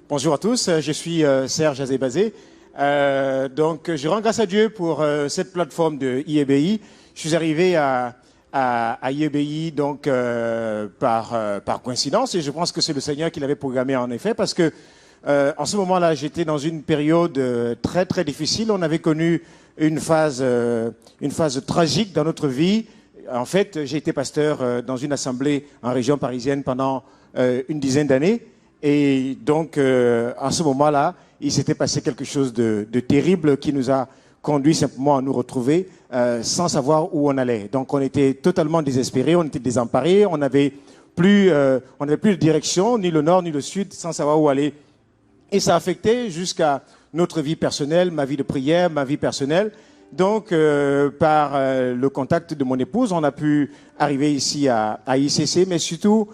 Bonjour à tous, je suis Serge Azébazé. Donc, je rends grâce à Dieu pour cette plateforme de IEBI. Je suis arrivé à IEBI donc par coïncidence et je pense que c'est le Seigneur qui l'avait programmé en effet parce que en ce moment-là, j'étais dans une période très très difficile. On avait connu une phase tragique dans notre vie. En fait, j'ai été pasteur dans une assemblée en région parisienne pendant une dizaine d'années. Et donc, en ce moment-là, il s'était passé quelque chose de terrible qui nous a conduit simplement à nous retrouver sans savoir où on allait. Donc, on était totalement désespérés, on était désemparés, on n'avait plus de direction, ni le nord ni le sud, sans savoir où aller. Et ça affectait jusqu'à notre vie personnelle, ma vie de prière, ma vie personnelle. Donc, par le contact de mon épouse, on a pu arriver ici à ICC, mais surtout,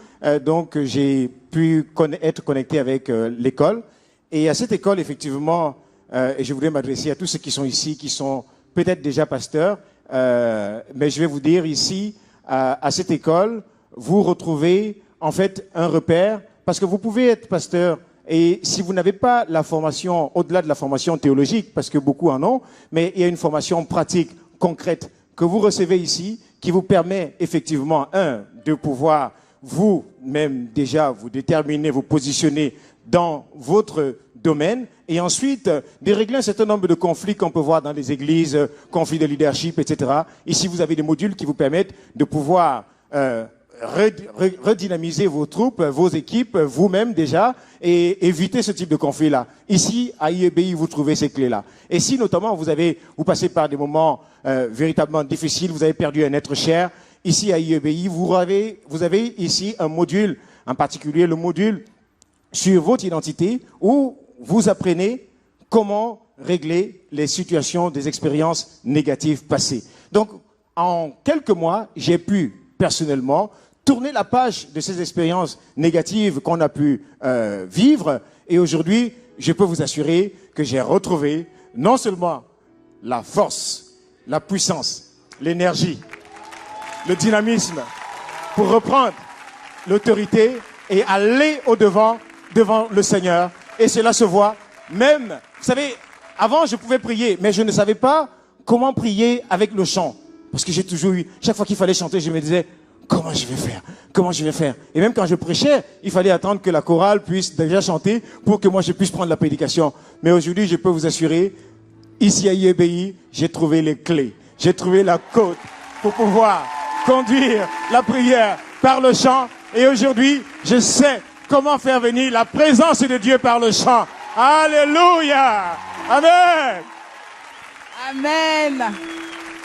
donc, j'ai pu être connecté avec l'école. Et à cette école, effectivement, et je voulais m'adresser à tous ceux qui sont ici, qui sont peut-être déjà pasteurs, mais je vais vous dire ici, à cette école, vous retrouvez en fait un repère, parce que vous pouvez être pasteur. Et si vous n'avez pas la formation, au-delà de la formation théologique, parce que beaucoup en ont, mais il y a une formation pratique, concrète, que vous recevez ici, qui vous permet effectivement, de pouvoir vous-même déjà vous déterminer, vous positionner dans votre domaine, et ensuite de régler un certain nombre de conflits qu'on peut voir dans les églises, conflits de leadership, etc. Ici, vous avez des modules qui vous permettent de pouvoir redynamiser vos troupes, vos équipes, vous-même déjà, et éviter ce type de conflit-là. Ici, à IEBI, vous trouvez ces clés-là. Et si notamment vous passez par des moments véritablement difficiles, vous avez perdu un être cher, ici à IEBI, vous avez ici un module, en particulier le module sur votre identité, où vous apprenez comment régler les situations des expériences négatives passées. Donc, en quelques mois, j'ai pu personnellement tourner la page de ces expériences négatives qu'on a pu vivre. Et aujourd'hui, je peux vous assurer que j'ai retrouvé non seulement la force, la puissance, l'énergie, le dynamisme pour reprendre l'autorité et aller au-devant, devant le Seigneur. Et cela se voit même, vous savez, avant je pouvais prier, mais je ne savais pas comment prier avec le chant. Parce que j'ai toujours eu, chaque fois qu'il fallait chanter, je me disais, comment je vais faire? Comment je vais faire? Et même quand je prêchais, il fallait attendre que la chorale puisse déjà chanter pour que moi je puisse prendre la prédication. Mais aujourd'hui, je peux vous assurer, ici à IEBI, j'ai trouvé les clés. J'ai trouvé la côte pour pouvoir conduire la prière par le chant. Et aujourd'hui, je sais comment faire venir la présence de Dieu par le chant. Alléluia! Amen! Amen!